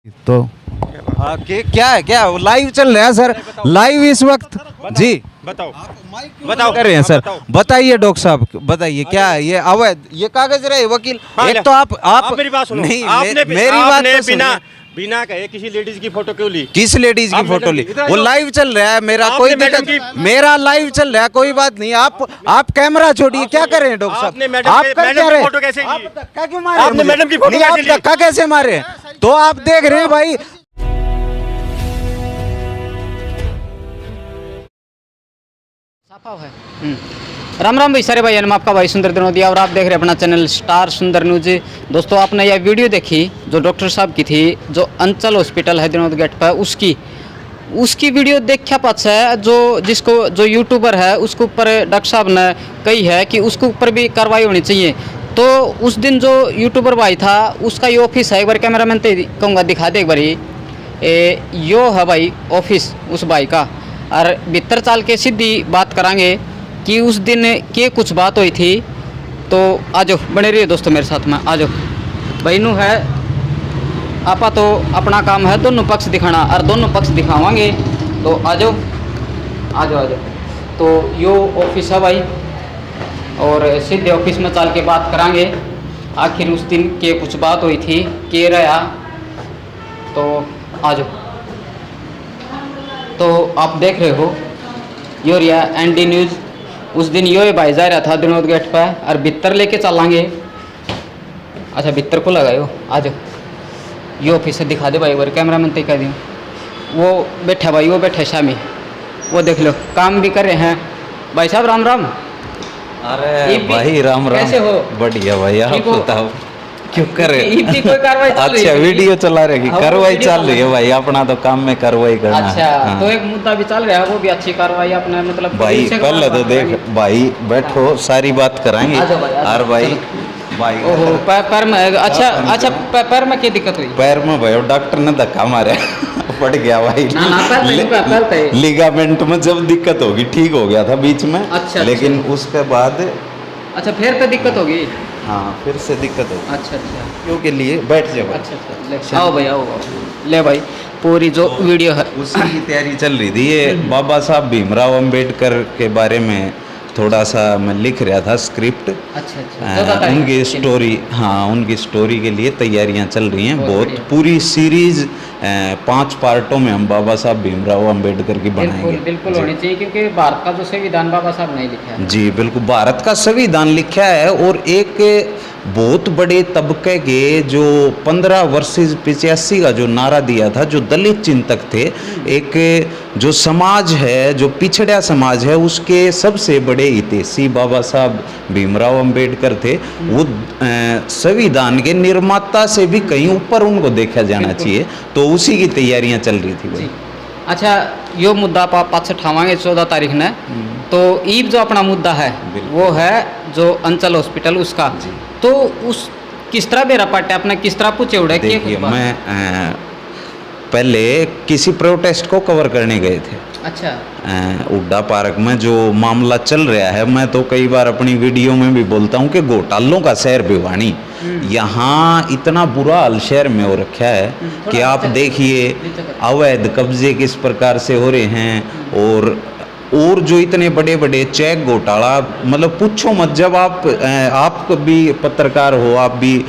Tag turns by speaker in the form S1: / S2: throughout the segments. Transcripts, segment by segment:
S1: तो हाँ क्या है, क्या लाइव चल रहा है सर, लाइव इस वक्त जी
S2: बताओ
S1: कर रहे हैं सर। बताइए डॉक्टर साहब, बताइए क्या है ये अवैध, ये कागज रहे वकील। एक तो आप
S2: मेरी बात सुनो।
S1: नहीं,
S2: आपने
S1: मेरी बात तो
S2: बिना
S1: सुनिए।
S2: बिना कहे किसी लेडीज की फोटो क्यों ली?
S1: किस लेडीज की
S2: आप
S1: फोटो
S2: मैडम
S1: ली?
S2: की- इधर
S1: वो
S2: आओ।
S1: लाइव चल रहा है, मेरा
S2: आपने
S1: कोई
S2: मैडम
S1: दिक्कत, मेरा लाइव चल रहा है, कोई बात नहीं। आप कैमरा छोड़िए, क्या कर रहे हैं डॉक्टर साहब?
S2: आपने मैडम
S1: आप
S2: के-
S1: कर
S2: मैडम
S1: क्या
S2: की
S1: रहे?
S2: फोटो कैसे ली?
S1: आप धक्का क्यों मारे?
S2: आपने
S1: मुझे?
S2: मैडम की फोटो
S1: नहीं,
S2: कैसे
S1: आप
S2: ली?
S1: धक्का कैसे मारे? तो आप देख रहे हैं भाई,
S3: साफा है। राम राम भाई, सारे भाई, हम आपका भाई सुंदर दिनोदिया और आप देख रहे हैं अपना चैनल स्टार सुंदर न्यूज। दोस्तों, आपने यह वीडियो देखी जो डॉक्टर साहब की थी, जो अंचल हॉस्पिटल है दिनोद गेट पर, उसकी वीडियो देखा पास है। जो यूट्यूबर है उसके ऊपर डॉक्टर साहब ने कही है कि उसके ऊपर भी कार्रवाई होनी चाहिए। तो उस दिन जो यूट्यूबर भाई था उसका ये ऑफिस है, एक बार कैमरामैन तो कहूँगा दिखा दे एक बारी। यो है भाई ऑफिस उस भाई का, और भीतर चाल के सीधी बात करांगे कि उस दिन के कुछ बात हुई थी। तो आ जाओ, बने रहिए दोस्तों मेरे साथ में, आ जाओ भाई। नू है आपा तो अपना काम है दोनों पक्ष दिखाना, और दोनों पक्ष दिखावांगे। तो आ जाओ आ जाओ आ जाओ। तो यो ऑफिस है भाई, और सीधे ऑफिस में चाल के बात करांगे आखिर उस दिन के कुछ बात हुई थी, के रहा। तो आ जाओ। तो आप देख रहे हो यो रिया एनडी न्यूज़। उस दिन यो ही भाई जा रहा था दिनोद गेट पर, और भीतर लेके चलांगे। अच्छा, भीतर को लगायो, आ जाओ। यो ऑफिस से दिखा दे भाई, और कैमरामैन दिखा दियो। वो बैठा भाई, वो बैठे शामी, वो देख लो, काम भी कर रहे हैं भाई साहब। राम राम।
S4: अरे भाई राम राम,
S3: कैसे हो?
S4: बढ़िया भाई, आप
S3: ठीक हो?
S4: बताओ क्यों करे?
S3: इतनी कोई कार्रवाई चल रही
S4: अच्छा,
S3: है?
S4: वीडियो चला रहे,
S3: हाँ,
S4: कार्रवाई
S3: वीडियो
S4: चल रही है भाई, अपना तो काम में कार्रवाई करना है।
S3: अच्छा,
S4: हाँ।
S3: तो एक मुद्दा भी चल रहा है, वो भी अच्छी कार्रवाई अपने मतलब
S4: भाई
S3: पुलिस से
S4: पहले तो
S3: बात
S4: देख
S3: कराएंगे।
S4: भाई, बैठो, सारी बात कराएंगे।
S3: आ जाओ भाई, आ जाओ,
S4: और भाई
S3: चलो।
S4: भाई
S3: ओहो, पैर में अच्छा अच्छा, पैर में क्या दिक्कत हुई?
S4: पैर में भाई डॉक्टर ने धक्का मारा पड़ गया भाई।
S3: ना ना, पैर पे
S4: लिगामेंट में जब दिक्कत होगी, ठीक हो गया था बीच में।
S3: अच्छा,
S4: लेकिन उसके बाद
S3: अच्छा, फिर पे दिक्कत होगी।
S4: हाँ, फिर से दिक्कत होगी।
S3: अच्छा अच्छा
S4: क्यों के लिए बैठ जाओ भाई।
S3: अच्छा अच्छा, आओ भाई आओ। ले भाई, पूरी जो वीडियो है
S4: उसी की तैयारी चल रही थी। ये बाबा साहब भीमराव अंबेडकर के बारे में थोड़ा सा मैं लिख रहा था स्क्रिप्ट।
S3: अच्छा अच्छा, 14 तारीख
S4: उनकी
S3: के लिए।
S4: स्टोरी, हाँ उनकी स्टोरी के लिए तैयारियां चल रही हैं।
S3: बहुत
S4: बहुत
S3: बढ़िया।
S4: पूरी सीरीज 5 पार्टों में हम बाबा साहब भीमराव अंबेडकर की
S3: बिल्कुल
S4: बनाएंगे।
S3: बिल्कुल
S4: जी।
S3: होनी चाहिए, क्योंकि भारत का जो संविधान बाबा साहब ने लिखा है।
S4: जी बिल्कुल, भारत का संविधान लिखा है। और एक बहुत बड़े तबके के जो 15 वर्सेस 85 का जो नारा दिया था, जो दलित चिंतक थे, एक जो समाज है, जो पिछड़ा समाज है, उसके सबसे बड़े हितैषी बाबा साहब भीमराव अंबेडकर थे। वो संविधान के निर्माता से भी कहीं ऊपर उनको देखा जाना
S3: बिल्कुल।
S4: चाहिए। तो उसी की तैयारियां चल रही थी
S3: जी।
S4: भाई।
S3: अच्छा, यो मुद्दा पाँच उठावांगे 14 तारीख ने। तो ईब जो अपना मुद्दा है
S4: बिल्कुल।
S3: वो है जो अंचल हॉस्पिटल उसका।
S4: जी।
S3: तो उस किस तरह बेरा पाटे अपने किस तरह पूछे उड़े कि
S4: देखिए, मैं पहले किसी प्रोटेस्ट को कवर करने गए थे
S3: अच्छा
S4: उड्डा पार्क में। जो मामला चल रहा है, मैं तो कई बार अपनी वीडियो में भी बोलता हूँ कि घोटालों का शहर भिवानी, यहाँ इतना बुरा हाल शहर में हो रखा है कि
S3: थोड़ा
S4: आप
S3: नीचे-
S4: देखिए
S3: नीचे कर।
S4: अवैध कब्जे किस प्रकार से हो रहे हैं। और जो इतने बड़े बड़े चेक घोटाला, मतलब पूछो मत। जब आप भी पत्रकार हो, आप भी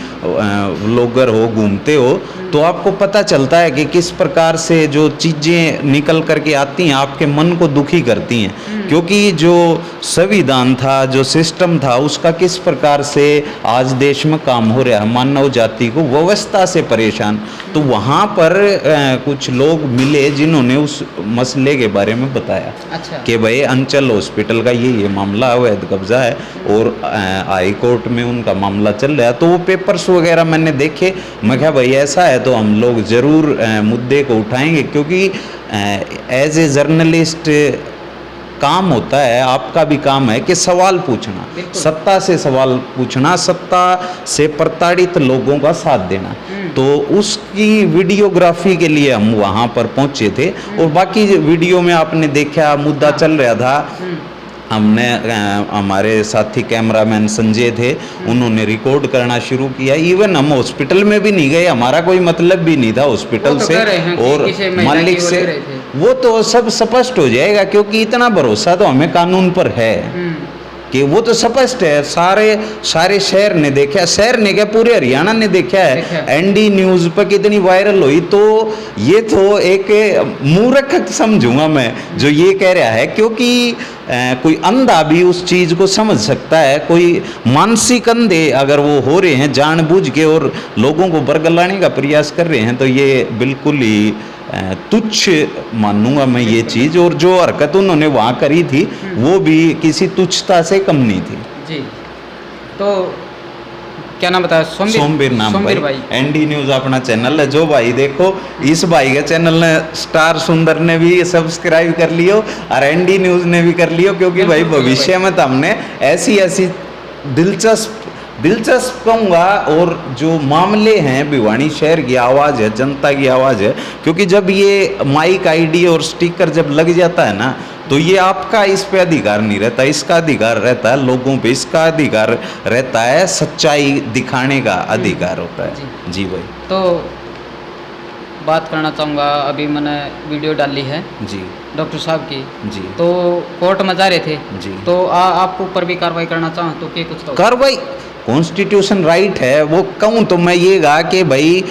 S4: व्लॉगर हो, घूमते हो, तो आपको पता चलता है कि किस प्रकार से जो चीज़ें निकल करके आती हैं, आपके मन को दुखी करती हैं। क्योंकि जो संविधान था, जो सिस्टम था, उसका किस प्रकार से आज देश में काम हो रहा है, मानव जाति को व्यवस्था से परेशान। तो वहाँ पर कुछ लोग मिले जिन्होंने उस मसले के बारे में बताया
S3: अच्छा
S4: कि भाई अंचल हॉस्पिटल का ये मामला अवैध कब्जा है, और हाई कोर्ट में उनका मामला चल रहा है। तो वो पेपर्स वगैरह मैंने देखे, मैं कहा भाई ऐसा है तो हम लोग ज़रूर मुद्दे को उठाएंगे। क्योंकि एज ए जर्नलिस्ट काम होता है, आपका भी काम है कि सवाल पूछना, सत्ता से सवाल पूछना, सत्ता से प्रताड़ित लोगों का साथ देना। तो उसकी वीडियोग्राफी के लिए हम वहाँ पर पहुँचे थे। और बाकी वीडियो में आपने देखा, मुद्दा चल रहा था हमने हमारे साथी कैमरामैन संजय थे, उन्होंने रिकॉर्ड करना शुरू किया। इवन हम हॉस्पिटल में भी नहीं गए, हमारा कोई मतलब भी नहीं था हॉस्पिटल से और मालिक से। वो तो सब स्पष्ट हो जाएगा, क्योंकि इतना भरोसा तो हमें कानून पर है कि वो तो स्पष्ट है। सारे शहर ने देखा, शहर ने क्या पूरे हरियाणा ने देखा है। एनडी न्यूज़ पर कितनी वायरल हुई। तो ये तो एक मूर्ख समझूंगा मैं जो ये कह रहा है, क्योंकि कोई अंधा भी उस चीज़ को समझ सकता है। कोई मानसिक अंधे अगर वो हो रहे हैं जानबूझ के और लोगों को बरगलाने का प्रयास कर रहे हैं, तो ये बिल्कुल ही तुच्छ मानूंगा मैं ये चीज़। और जो हरकत उन्होंने वहाँ करी थी वो भी किसी तुच्छता से कम नहीं थी
S3: जी। तो क्या नाम बताया?
S4: सोमवीर नाम भाई। एनडी न्यूज़ अपना चैनल है। जो भाई देखो, इस भाई के चैनल ने स्टार सुंदर ने भी सब्सक्राइब कर लियो और एनडी न्यूज़ ने भी कर लियो, क्योंकि भाई भविष्य में तो हमने ऐसी दिलचस्प कहूँगा और जो मामले हैं, भिवानी शहर की आवाज़ है, जनता की आवाज़ है। क्योंकि जब ये माइक आईडी और स्टिकर जब लग जाता है ना, तो ये आपका इस पे अधिकार नहीं रहता, इसका अधिकार रहता है लोगों पे, इसका अधिकार रहता है सच्चाई दिखाने का अधिकार होता है। जी भाई।
S3: तो बात करना चाहूँगा, अभी मैंने वीडियो डाली है
S4: जी
S3: डॉक्टर साहब की
S4: जी,
S3: तो कोर्ट में जा रहे थे
S4: जी,
S3: तो आपके ऊपर भी कार्रवाई करना चाहूँ तो क्या कुछ तो
S4: कार्रवाई कॉन्स्टिट्यूशन राइट है। वो कहूँ तो मैं ये कहा कि भाई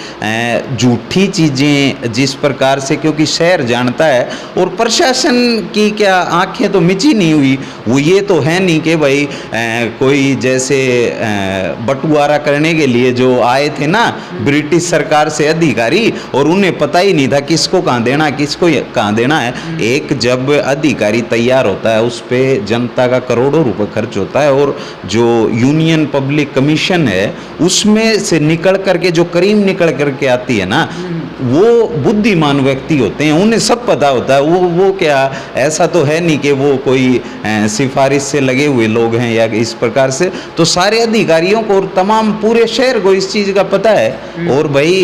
S4: झूठी चीज़ें जिस प्रकार से, क्योंकि शहर जानता है और प्रशासन की क्या आंखें तो मिची नहीं हुई। वो ये तो है नहीं कि भाई कोई जैसे बंटवारा करने के लिए जो आए थे ना ब्रिटिश सरकार से अधिकारी, और उन्हें पता ही नहीं था किसको कहाँ देना किसको कहाँ देना है। एक जब अधिकारी तैयार होता है उस पर जनता का करोड़ों रुपए खर्च होता है, और जो यूनियन पब्लिक कमीशन है उसमें से निकल करके जो करीम निकल करके आती है ना, वो बुद्धिमान व्यक्ति होते हैं, उन्हें सब पता होता है। वो क्या ऐसा तो है नहीं कि वो कोई सिफारिश से लगे हुए लोग हैं या इस प्रकार से। तो सारे अधिकारियों को और तमाम पूरे शहर को इस चीज़ का पता है। और भाई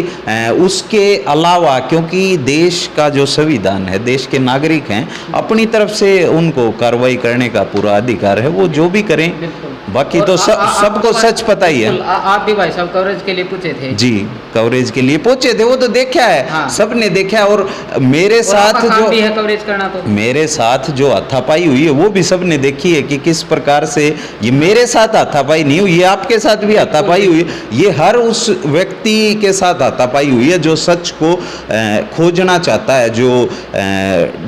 S4: उसके अलावा, क्योंकि देश का जो संविधान है, देश के नागरिक हैं, अपनी तरफ से उनको कार्रवाई करने का पूरा अधिकार है, वो जो भी करें। बाकी तो सबको सच पता ही है।
S3: आप भी भाई साहब कवरेज के लिए पूछे थे
S4: जी, कवरेज के लिए पूछे थे, वो तो देखा है।
S3: हाँ।
S4: सबने देखा है। और मेरे साथ जो
S3: भी है कवरेज करना, तो
S4: मेरे साथ जो हाथापाई हुई है वो भी सबने देखी है कि किस प्रकार से ये मेरे साथ हाथापाई नहीं हुई, ये आपके साथ भी हाथापाई हुई। ये हर उस व्यक्ति के साथ हाथापाई हुई है जो सच को खोजना चाहता है, जो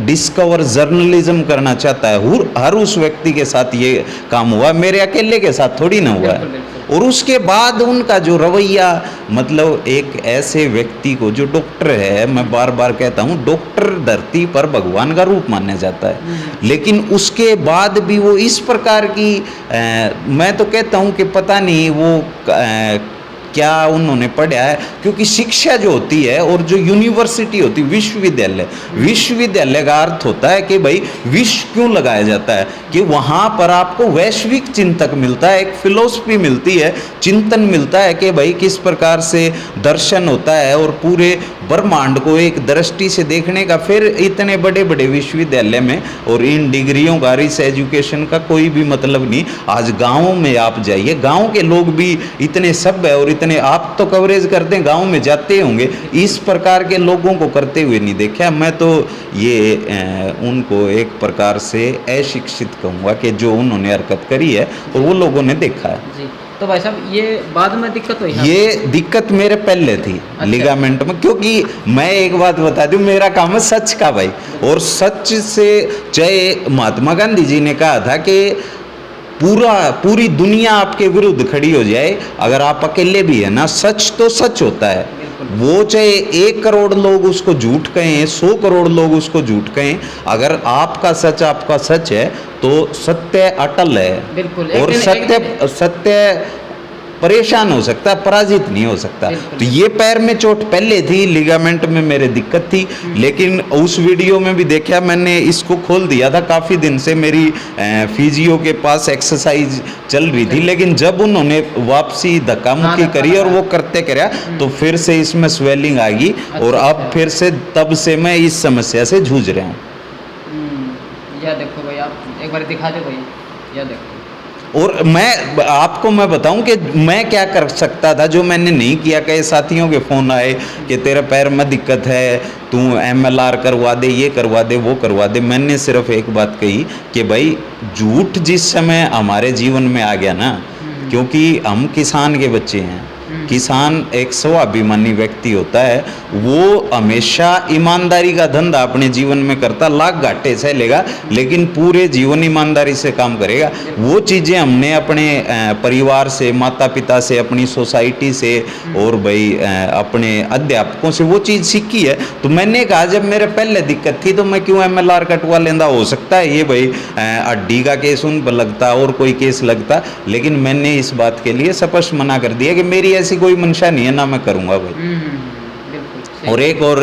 S4: डिस्कवर जर्नलिज्म करना चाहता है। हर उस व्यक्ति के साथ ये काम हुआ, मेरे अकेले के साथ थोड़ी ना हुआ है। और उसके बाद उनका जो रवैया, मतलब एक ऐसे व्यक्ति को जो डॉक्टर है, मैं बार बार कहता हूँ डॉक्टर धरती पर भगवान का रूप माना जाता है, लेकिन उसके बाद भी वो इस प्रकार की मैं तो कहता हूँ कि पता नहीं वो क्या उन्होंने पढ़ा है। क्योंकि शिक्षा जो होती है और जो यूनिवर्सिटी होती है, विश्वविद्यालय का अर्थ होता है कि भाई विश्व क्यों लगाया जाता है कि वहाँ पर आपको वैश्विक चिंतक मिलता है, एक फिलोसफी मिलती है, चिंतन मिलता है कि भाई किस प्रकार से दर्शन होता है और पूरे ब्रह्मांड को एक दृष्टि से देखने का। फिर इतने बड़े बड़े विश्वविद्यालय में और इन डिग्रियों का, इस एजुकेशन का कोई भी मतलब नहीं। आज गाँवों में आप जाइए, गाँव के लोग भी इतने सभ्य और इतने, आप तो कवरेज करते हैं, गांव में जाते होंगे, इस प्रकार के लोगों को करते हुए नहीं देखा। मैं तो ये उनको एक प्रकार से अशिक्षित कहूँगा कि जो उन्होंने हरकत करी है और वो लोगों ने देखा है
S3: जी। तो भाई साहब ये बाद में दिक्कत हुई?
S4: ये दिक्कत मेरे पहले थी। अच्छा। लिगामेंट में, क्योंकि मैं एक बात बता दूं, मेरा काम है सच का भाई, और सच से, चाहे महात्मा गांधी जी ने कहा था कि पूरी दुनिया आपके विरुद्ध खड़ी हो जाए, अगर आप अकेले भी है ना, सच तो सच होता है। वो चाहे 1 करोड़ लोग उसको झूठ कहें, 100 करोड़ लोग उसको झूठ कहें, अगर आपका सच है तो सत्य अटल है।
S3: बिल्कुल।
S4: और सत्य परेशान हो सकता है, पराजित नहीं हो सकता। तो ये पैर में चोट पहले थी, लिगामेंट में मेरे दिक्कत थी, लेकिन उस वीडियो में भी देखा, मैंने इसको खोल दिया था काफ़ी दिन से, मेरी फिजियो के पास एक्सरसाइज चल रही थी, लेकिन जब उन्होंने वापसी धक्का मुक्की करी और वो करते करा तो फिर से इसमें स्वेलिंग आ गई। और अब फिर से तब से मैं इस समस्या से जूझ रहा हूँ।
S3: यह देखो भाई, आप एक बार दिखा दो भाई। क्या देखा?
S4: और मैं आपको मैं बताऊं कि मैं क्या कर सकता था जो मैंने नहीं किया। कई साथियों के फ़ोन आए कि तेरे पैर में दिक्कत है, तू MLR करवा दे, ये करवा दे, वो करवा दे। मैंने सिर्फ एक बात कही कि भाई झूठ जिस समय हमारे जीवन में आ गया ना, क्योंकि हम किसान के बच्चे हैं, किसान एक स्वाभिमानी व्यक्ति होता है, वो हमेशा ईमानदारी का धंधा अपने जीवन में करता, लाख घाटे सह लेगा लेकिन पूरे जीवन ईमानदारी से काम करेगा। वो चीज़ें हमने अपने परिवार से, माता पिता से, अपनी सोसाइटी से और भाई अपने अध्यापकों से वो चीज़ सीखी है। तो मैंने कहा जब मेरे पहले दिक्कत थी तो मैं क्यों MLR कटवा लेंदा। हो सकता है ये भाई हड्डी का केस उन पर लगता और कोई केस लगता, लेकिन मैंने इस बात के लिए स्पष्ट मना कर दिया कि मेरी ऐसी कोई मंशा नहीं है, ना मैं करूँगा भाई।
S3: बिल्कुल।
S4: और एक और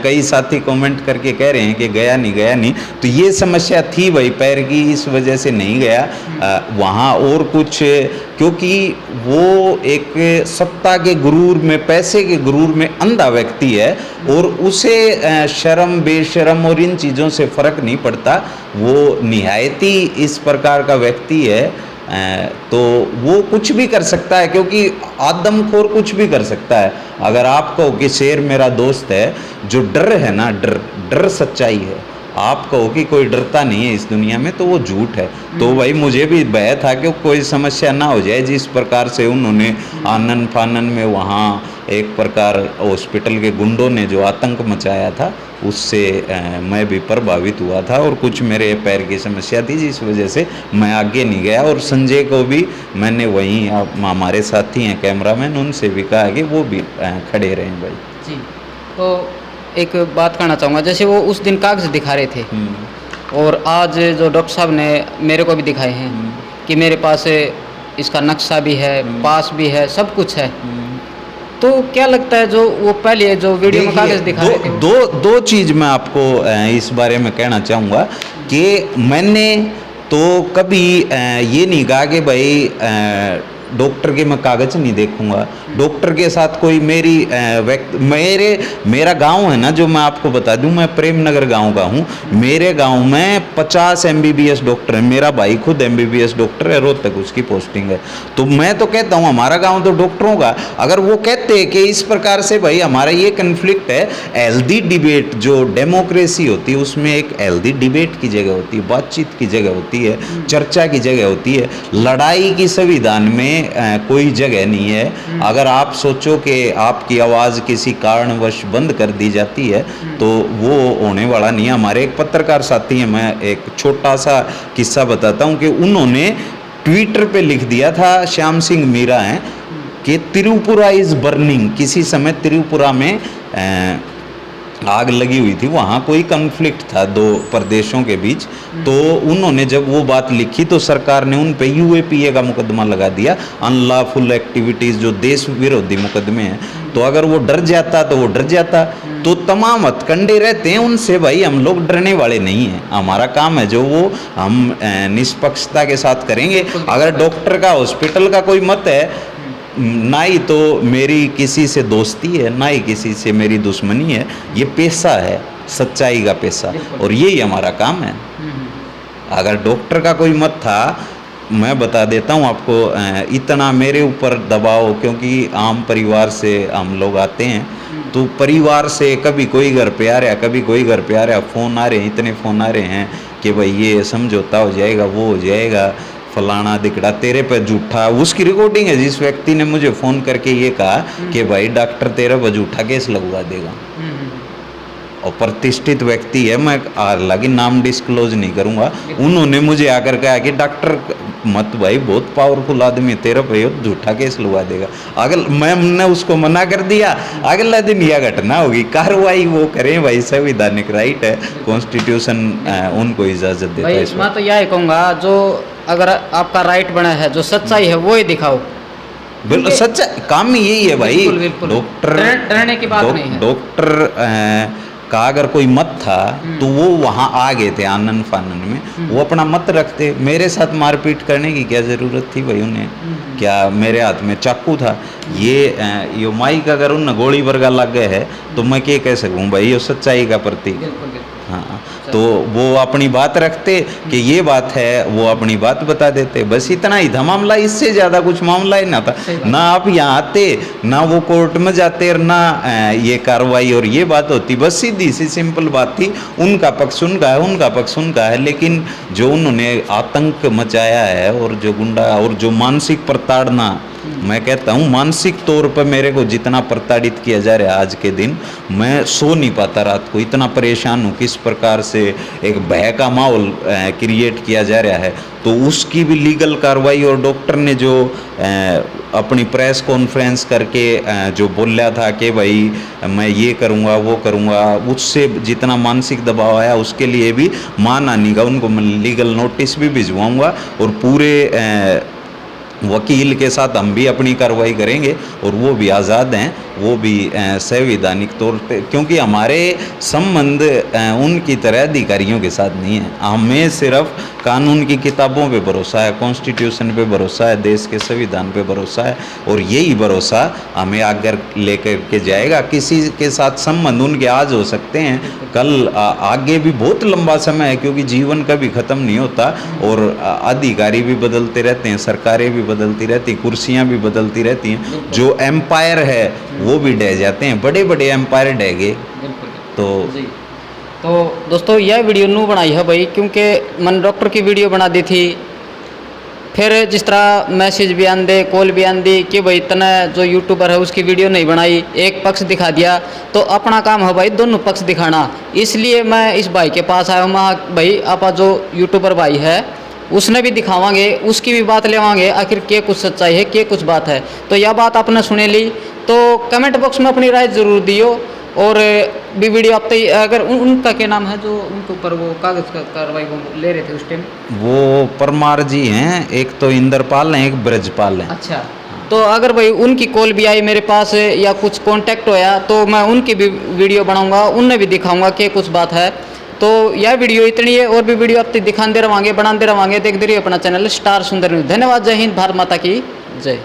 S4: कई साथी कमेंट करके कह रहे हैं कि गया नहीं, तो ये समस्या थी भाई पैर की, इस वजह से नहीं गया वहाँ। और कुछ क्योंकि वो एक सत्ता के गुरूर में, पैसे के गुरूर में अंधा व्यक्ति है और उसे शर्म बेशर्म और इन चीज़ों से फ़र्क नहीं पड़ता। वो निहायती इस प्रकार का व्यक्ति है, तो वो कुछ भी कर सकता है, क्योंकि आदमखोर कुछ भी कर सकता है। अगर आप कहो कि शेर मेरा दोस्त है, जो डर है ना, डर सच्चाई है। आप कहो कि कोई डरता नहीं है इस दुनिया में, तो वो झूठ है। तो भाई मुझे भी भय था कि कोई समस्या ना हो जाए। जिस प्रकार से उन्होंने आनन फानन में वहाँ एक प्रकार हॉस्पिटल के गुंडों ने जो आतंक मचाया था, उससे मैं भी प्रभावित हुआ था और कुछ मेरे पैर की समस्या थी जिस वजह से मैं आगे नहीं गया। और संजय को भी मैंने वहीं, हमारे साथी हैं कैमरामैन, उनसे भी कहा कि वो भी खड़े रहें भाई
S3: जी। तो एक बात कहना चाहूँगा, जैसे वो उस दिन कागज़ दिखा रहे थे और आज जो डॉक्टर साहब ने मेरे को भी दिखाए हैं कि मेरे पास इसका नक्शा भी है, पास भी है, सब कुछ है। तो क्या लगता है जो वो पहले जो वीडियो में कागज़ दिखा रहे थे?
S4: दो चीज़ मैं आपको इस बारे में कहना चाहूँगा कि मैंने तो कभी ये नहीं कहा कि भाई डॉक्टर के मैं कागज़ नहीं देखूंगा। डॉक्टर के साथ कोई मेरा गांव है ना, जो मैं आपको बता दूं, मैं प्रेम नगर गांव का हूं। मेरे गांव में 50 MBBS डॉक्टर हैं। मेरा भाई खुद MBBS डॉक्टर है, रोहतक उसकी पोस्टिंग है। तो मैं तो कहता हूं हमारा गांव तो डॉक्टरों का। अगर वो कहते हैं कि इस प्रकार से भाई हमारा ये कन्फ्लिक्ट है, हेल्दी डिबेट जो डेमोक्रेसी होती है उसमें एक हेल्दी डिबेट की जगह होती है, बातचीत की जगह होती है, चर्चा की जगह होती है। लड़ाई की संविधान में कोई जगह नहीं है। अगर आप सोचो कि आपकी आवाज़ किसी कारणवश बंद कर दी जाती है तो वो होने वाला नहीं है। हमारे एक पत्रकार साथी हैं, मैं एक छोटा सा किस्सा बताता हूँ कि उन्होंने ट्विटर पे लिख दिया था, श्याम सिंह मीरा हैं, कि त्रिपुरा इज़ बर्निंग। किसी समय त्रिपुरा में आग लगी हुई थी, वहाँ कोई कन्फ्लिक्ट था दो प्रदेशों के बीच। तो उन्होंने जब वो बात लिखी तो सरकार ने उन पे UAPA का मुकदमा लगा दिया, अनलॉफुल एक्टिविटीज़, जो देश विरोधी मुकदमे हैं। तो अगर वो डर जाता तो वो डर जाता। तो तमाम हथकंडे रहते हैं, उनसे भाई हम लोग डरने वाले नहीं हैं। हमारा काम है जो वो हम निष्पक्षता के साथ करेंगे। अगर डॉक्टर का, हॉस्पिटल का कोई मत है, ना ही तो मेरी किसी से दोस्ती है, ना ही किसी से मेरी दुश्मनी है। ये पेशा है, सच्चाई का पेशा, और यही हमारा काम है। अगर डॉक्टर का कोई मत था, मैं बता देता हूँ आपको, इतना मेरे ऊपर दबाव, क्योंकि आम परिवार से हम लोग आते हैं, तो परिवार से कभी कोई घर पे आ रहा, कभी कोई घर पे आ रहा, फ़ोन आ रहे हैं, इतने फ़ोन आ रहे हैं कि भाई ये समझौता हो जाएगा, वो हो जाएगा, फलाना दिकड़ा, तेरे पे झूठा। उसकी रिकॉर्डिंग है, जिस व्यक्ति ने मुझे फ़ोन करके ये कहा कि भाई डॉक्टर तेरे पे झूठा केस लगवा देगा, और प्रतिष्ठित व्यक्ति है, मैं हालांकि नाम डिस्क्लोज नहीं करूंगा। उन्होंने मुझे आकर कहा कि डॉक्टर मत भाई, बहुत पावरफुल आदमी, तेरा भाई झूठा केस लगवा देगा। अगल मैंने उसको मना कर दिया। अगला दिन यह घटना होगी, कार्रवाई वो करें भाई, संवैधानिक राइट है, कॉन्स्टिट्यूशन उनको इजाज़त देता है।
S3: मैं तो यही कहूँगा, जो अगर आपका राइट बना है, जो सच्चाई है वो ही दिखाओ।
S4: बिल्कुल सच्चा काम ही यही है भाई।
S3: डॉक्टर डरने की बात नहीं है।
S4: डॉक्टर का अगर कोई मत था तो वो वहाँ आ गए थे आनन फानन में, वो अपना मत रखते। मेरे साथ मारपीट करने की क्या ज़रूरत थी भाई उन्हें? क्या मेरे हाथ में चाकू था? ये माइक अगर उन गोली वर्गा लग गए है तो मैं क्या कह सकूँ भाई, ये सच्चाई का प्रतीक। हाँ, तो वो अपनी बात रखते कि ये बात है, वो अपनी बात बता देते, बस इतना ही था मामला, इससे ज़्यादा कुछ मामला ही ना था। ना आप यहाँ आते, ना वो कोर्ट में जाते, और ना ये कार्रवाई और ये बात होती, बस सीधी सी सिंपल बात थी। उनका पक्ष उनका है, उनका पक्ष उनका है, लेकिन जो उन्होंने आतंक मचाया है और जो गुंडा और जो मानसिक प्रताड़ना, मैं कहता हूँ मानसिक तौर पर मेरे को जितना प्रताड़ित किया जा रहा है आज के दिन, मैं सो नहीं पाता रात को, इतना परेशान हूँ। किस प्रकार से एक भय का माहौल क्रिएट किया जा रहा है, तो उसकी भी लीगल कार्रवाई। और डॉक्टर ने जो अपनी प्रेस कॉन्फ्रेंस करके जो बोला था कि भाई मैं ये करूँगा वो करूँगा, उससे जितना मानसिक दबाव आया उसके लिए भी मानहानि का उनको मैं लीगल नोटिस भी भिजवाऊँगा, और पूरे वकील के साथ हम भी अपनी कार्रवाई करेंगे, और वो भी आज़ाद हैं, वो भी संवैधानिक तौर पे, क्योंकि हमारे संबंध उनकी तरह अधिकारियों के साथ नहीं है। हमें सिर्फ कानून की किताबों पे भरोसा है, कॉन्स्टिट्यूशन पे भरोसा है, देश के संविधान पे भरोसा है, और यही भरोसा हमें आगे लेकर के जाएगा। किसी के साथ संबंध उनके आज हो सकते हैं, कल आगे भी बहुत लंबा समय है, क्योंकि जीवन कभी ख़त्म नहीं होता, और अधिकारी भी बदलते रहते हैं, सरकारें भी बदलती रहती, कुर्सियाँ भी बदलती रहती हैं, जो एम्पायर है वो भी ढह जाते हैं, बड़े बड़े एम्पायर ढह गए।
S3: तो दोस्तों यह वीडियो नू बनाई है भाई, क्योंकि मैंने डॉक्टर की वीडियो बना दी थी, फिर जिस तरह मैसेज भी आन दे, कॉल भी आन दी कि भाई इतना जो यूट्यूबर है उसकी वीडियो नहीं बनाई, एक पक्ष दिखा दिया। तो अपना काम है भाई दोनों पक्ष दिखाना, इसलिए मैं इस भाई के पास आया हूँ। भाई आप जो यूट्यूबर भाई है उसने भी दिखावांगे, उसकी भी बात लेवांगे, आखिर क्या कुछ सच्चाई है, क्या कुछ बात है। तो यह बात आपने सुने ली, तो कमेंट बॉक्स में अपनी राय ज़रूर दियो, और भी वीडियो आप अगर उनका क्या नाम है जो उनके ऊपर वो कागज़ का कार्रवाई वो ले रहे थे उस टाइम,
S4: वो परमार जी हैं, एक तो इंद्रपाल हैं, एक ब्रजपाल हैं।
S3: अच्छा, तो अगर भाई उनकी कॉल भी आई मेरे पास या कुछ कांटेक्ट होया, तो मैं उनकी भी वीडियो बनाऊंगा, उनने भी दिखाऊंगा कि कुछ बात है। तो यह वीडियो इतनी है, और भी वीडियो आप दिखाते रहोगे, बनाते रहोगे, देखते रहिए अपना चैनल स्टार सुंदर न्यूज़। धन्यवाद, जय हिंद, भारत माता की जय।